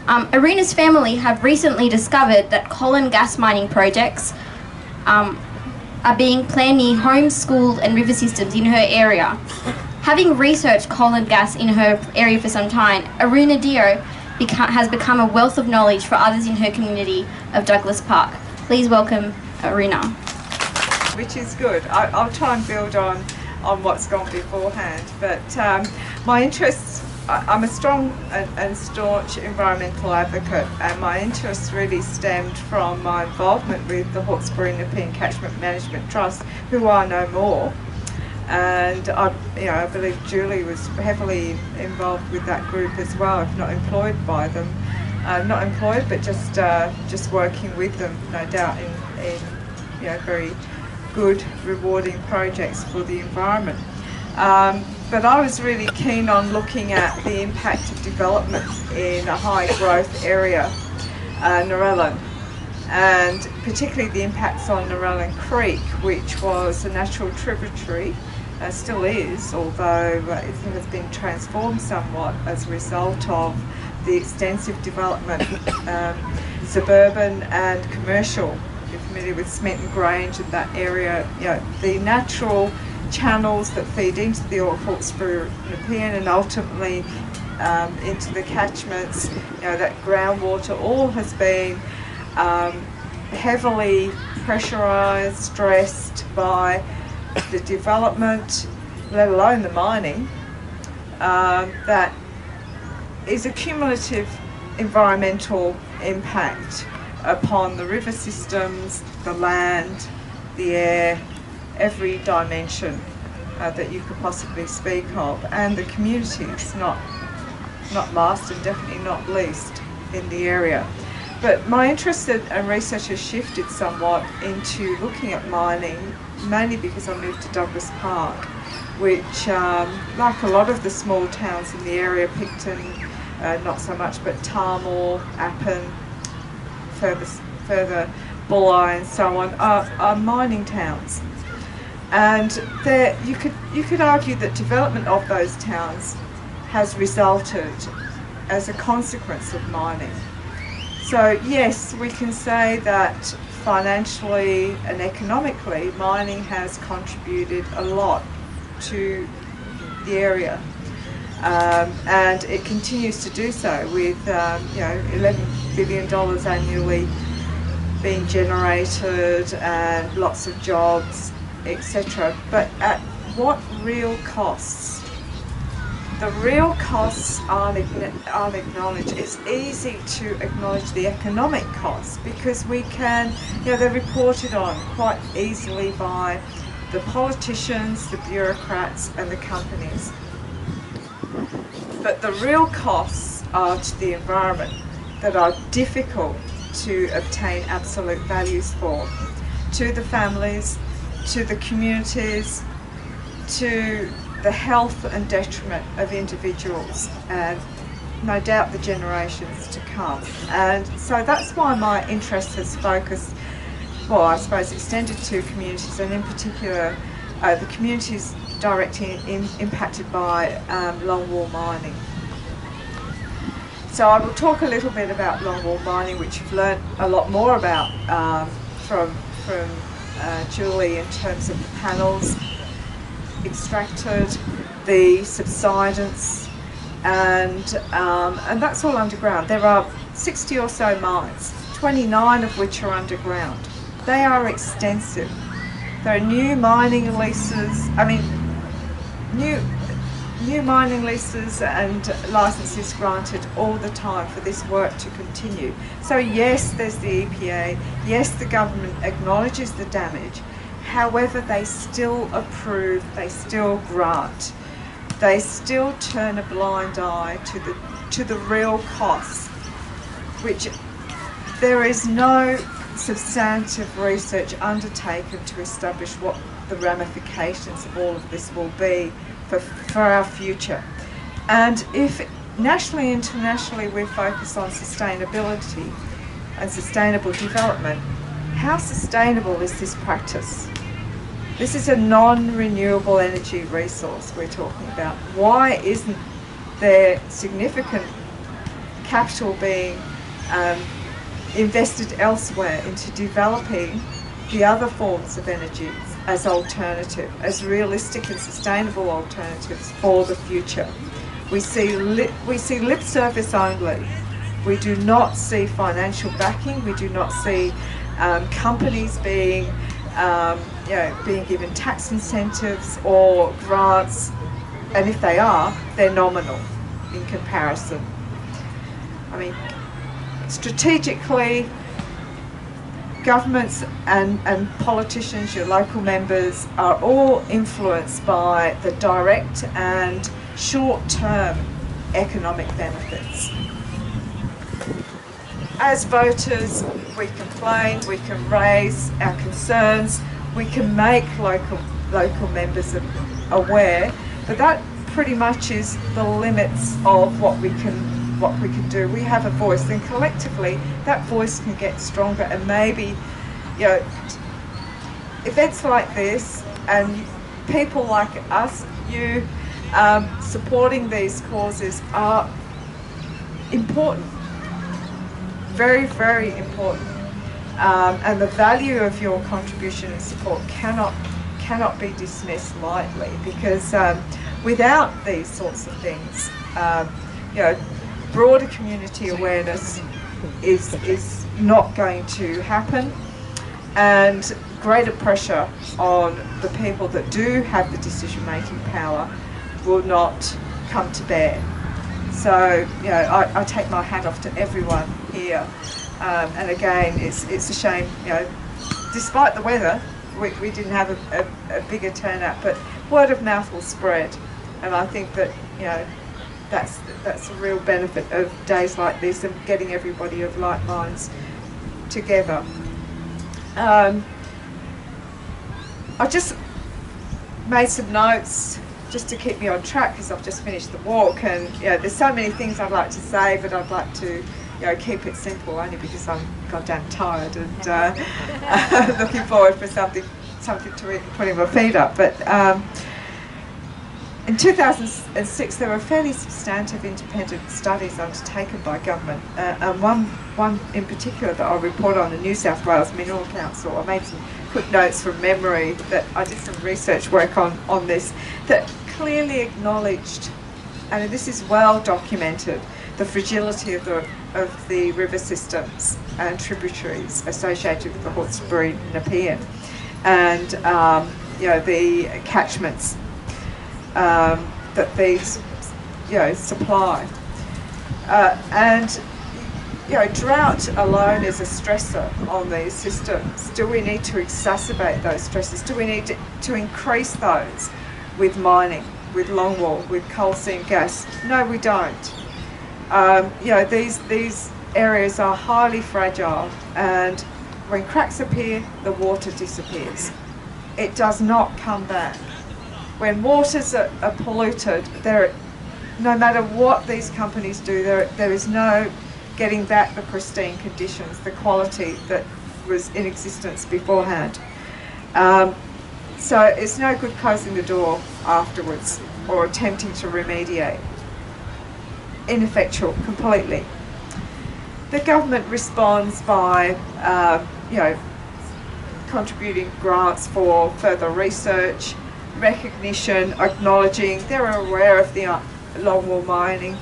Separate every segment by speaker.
Speaker 1: Aruna's family have recently discovered that coal and gas mining projects are being planned near homes, schools and river systems in her area. Having researched coal and gas in her area for some time, Aruna Dio has become a wealth of knowledge for others in her community of Douglas Park. Please welcome Aruna.
Speaker 2: Which is good. I'll try and build on what's gone beforehand, but my interests, I'm a strong and staunch environmental advocate, and my interests really stemmed from my involvement with the Hawkesbury Nepean Catchment Management Trust, who are no more. And I believe Julie was heavily involved with that group as well, if not employed by them. Not employed, but just working with them, no doubt, in very good, rewarding projects for the environment. But I was really keen on looking at the impact of development in a high growth area, Narellan, and particularly the impacts on Narellan Creek, which was a natural tributary, still is, although it has been transformed somewhat as a result of the extensive development, suburban and commercial. You're familiar with Smeaton Grange and that area, the natural channels that feed into the Hawkesbury Nepean and ultimately into the catchments, that groundwater all has been heavily pressurised, stressed by the development, let alone the mining, that is a cumulative environmental impact upon the river systems, the land, the air, every dimension that you could possibly speak of, and the communities, not last and definitely not least in the area. But my interest and research has shifted somewhat into looking at mining, mainly because I moved to Douglas Park, which, like a lot of the small towns in the area, Picton, not so much, but Tarmore, Appin, further Bulli and so on, are mining towns. And you could argue that development of those towns has resulted as a consequence of mining. So yes, we can say that financially and economically, mining has contributed a lot to the area, and it continues to do so with $11 billion annually being generated and lots of jobs, etc. But at what real costs? The real costs aren't acknowledged. It's easy to acknowledge the economic costs because we can, they're reported on quite easily by the politicians, the bureaucrats and the companies. But the real costs are to the environment that are difficult to obtain absolute values for, to the families, to the communities, to the health and detriment of individuals and no doubt the generations to come. And so that's why my interest has focused, well, I suppose extended to communities, and in particular the communities directly impacted by longwall mining. So I will talk a little bit about longwall mining, which you've learnt a lot more about from Julie in terms of the panels extracted, the subsidence, and that's all underground. There are 60 or so mines, 29 of which are underground. They are extensive. There are new mining leases, new mining leases and licenses granted all the time for this work to continue. So yes, there's the EPA, yes, the government acknowledges the damage. However, they still approve, they still grant, they still turn a blind eye to the real costs, which there is no substantive research undertaken to establish what the ramifications of all of this will be for our future. And if nationally and internationally we focus on sustainability and sustainable development, how sustainable is this practice? This is a non-renewable energy resource we're talking about. Why isn't there significant capital being invested elsewhere into developing the other forms of energy as alternative, as realistic and sustainable alternatives for the future. We see lip service only. We do not see financial backing. We do not see companies being being given tax incentives or grants, and if they are, they're nominal in comparison. I mean, strategically, governments and politicians, your local members, are all influenced by the direct and short-term economic benefits. As voters, we complain, we can raise our concerns, we can make local members aware, but that pretty much is the limits of what we can do. We have a voice, and collectively that voice can get stronger, and maybe, you know, events like this and people like us, you supporting these causes are important. Very, very important, and the value of your contribution and support cannot be dismissed lightly, because without these sorts of things, broader community awareness is not going to happen, and greater pressure on the people that do have the decision-making power will not come to bear. So, I take my hat off to everyone here, and again, it's a shame, despite the weather, we didn't have a bigger turnout, but word of mouth will spread, and I think that, that's a real benefit of days like this, and getting everybody of like minds together. I just made some notes just to keep me on track, because I've just finished the walk, and there's so many things I'd like to say, but I'd like to keep it simple, only because I'm goddamn tired and looking forward for something to eat, putting my feet up. But in 2006 there were fairly substantive independent studies undertaken by government, and one in particular that I'll report on, the New South Wales Mineral Council. I made some quick notes from memory, that I did some research work on this, that clearly acknowledged, and this is well documented, the fragility of the river systems and tributaries associated with the Hawkesbury Nepean, and the catchments that these supply, and drought alone is a stressor on these systems. Do we need to exacerbate those stresses? Do we need to increase those with mining, with longwall, with coal seam gas? No, we don't. These areas are highly fragile, and when cracks appear, the water disappears. It does not come back. When waters are polluted, no matter what these companies do, there is no getting back the pristine conditions, the quality that was in existence beforehand. So it's no good closing the door afterwards or attempting to remediate. Ineffectual completely. The government responds by contributing grants for further research, recognition, acknowledging they're aware of the longwall mining.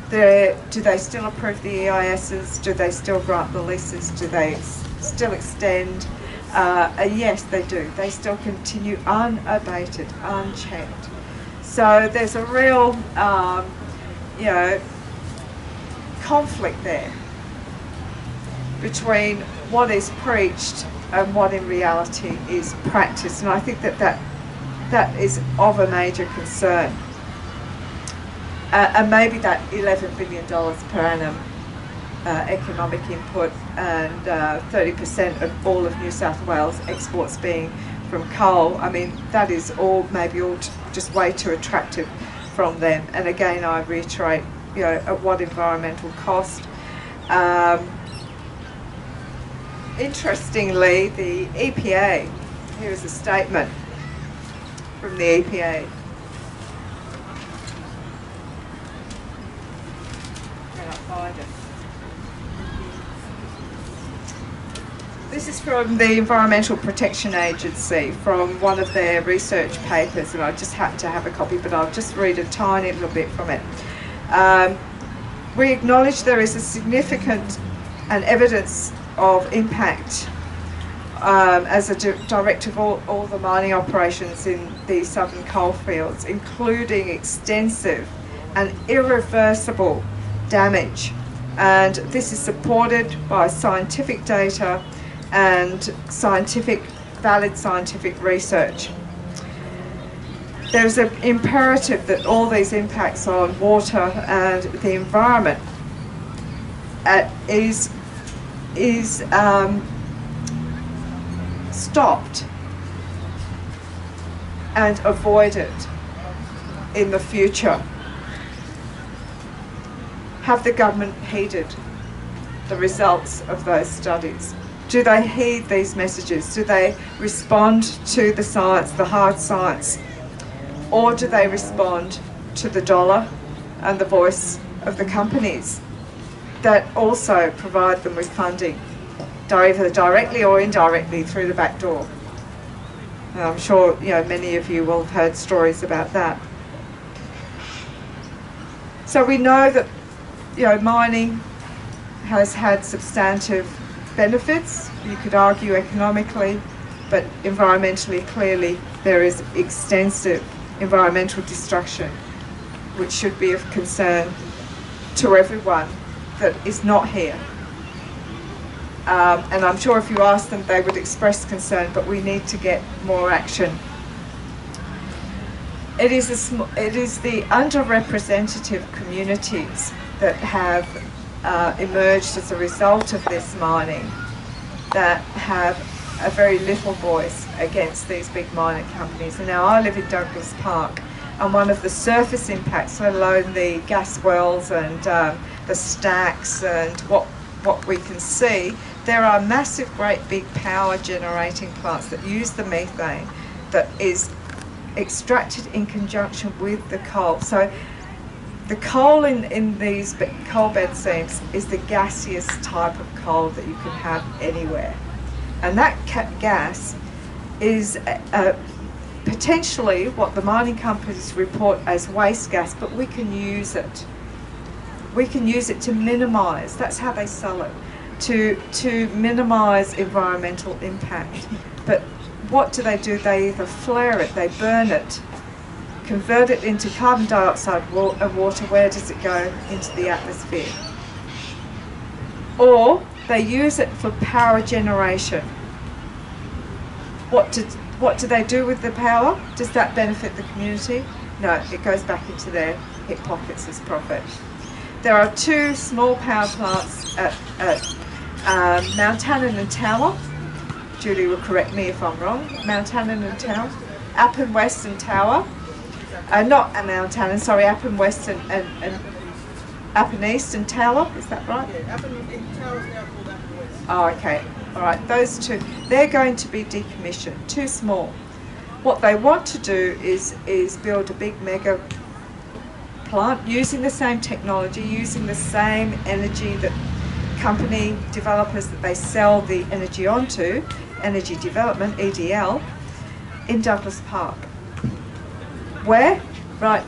Speaker 2: Do they still approve the EISs? Do they still grant the leases? Do they still extend? Yes, they do. They still continue unabated, unchecked. So there's a real conflict there between what is preached and what in reality is practiced, and I think that is of a major concern. And maybe that $11 billion per annum economic input, and 30% of all of New South Wales exports being from coal, I mean, that is maybe all just way too attractive from them. And again, I reiterate, at what environmental cost. Interestingly, the EPA, here is a statement from the EPA. behind it. This is from the Environmental Protection Agency, from one of their research papers, and I just happen to have a copy, but I'll just read a tiny little bit from it. We acknowledge there is a significant and evidence of impact as a direct of all the mining operations in the southern coalfields, including extensive and irreversible damage. And this is supported by scientific data and valid scientific research. There's an imperative that all these impacts on water and the environment is stopped and avoided in the future. Have the government heeded the results of those studies? Do they heed these messages? Do they respond to the science, the hard science? Or do they respond to the dollar and the voice of the companies that also provide them with funding, either directly or indirectly through the back door? And I'm sure many of you will have heard stories about that. So we know that mining has had substantive benefits. You could argue economically, but environmentally, clearly there is extensive environmental destruction, which should be of concern to everyone that is not here. And I'm sure if you ask them, they would express concern, but we need to get more action. It is the underrepresented communities that have emerged as a result of this mining that have a very little voice against these big mining companies. And now I live in Douglas Park, and one of the surface impacts, let alone the gas wells and the stacks and what we can see, there are massive, great big power generating plants that use the methane that is extracted in conjunction with the coal. So the coal in these coal bed seams is the gaseous type of coal that you can have anywhere. And that gas is potentially what the mining companies report as waste gas, but we can use it. We can use it to minimise, that's how they sell it, to minimise environmental impact. But what do? They either flare it, they burn it, convert it into carbon dioxide and water. Where does it go? Into the atmosphere. Or they use it for power generation. What do they do with the power? Does that benefit the community? No, it goes back into their hip pockets as profit. There are two small power plants at Mount Hannon and Tower. Julie will correct me if I'm wrong. Mount Hannon and Tower. Appin West and Tower. Not at Mount Hannon, sorry, Appin West and Appin East and Tower, is that right?
Speaker 3: Yeah, Appin Tower is now called Appin West.
Speaker 2: Oh, okay. All right, those two, they're going to be decommissioned, too small. What they want to do is build a big mega plant using the same technology, using the same energy that company developers that they sell the energy onto, Energy Development, EDL, in Douglas Park. Where? Right,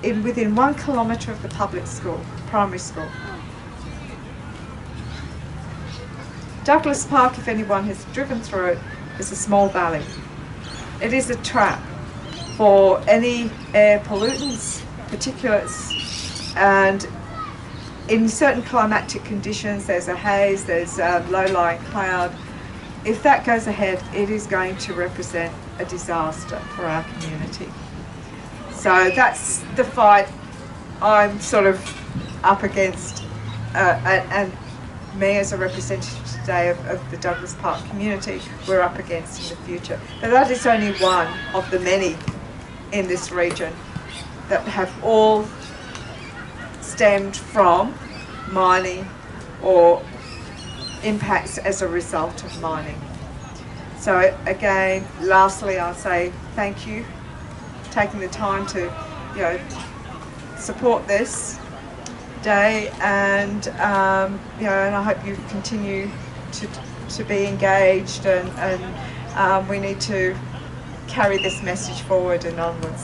Speaker 2: within 1 kilometre of the public school, primary school. Douglas Park, if anyone has driven through it, is a small valley. It is a trap for any air pollutants, particulates, and in certain climatic conditions, there's a haze, there's a low-lying cloud. If that goes ahead, it is going to represent a disaster for our community. So that's the fight I'm sort of up against, and me as a representative today of the Douglas Park community, we're up against in the future. But that is only one of the many in this region that have all stemmed from mining or impacts as a result of mining. So again, lastly, I'll say thank you for taking the time to support this, day, and you know, and I hope you continue to be engaged, and we need to carry this message forward and onwards.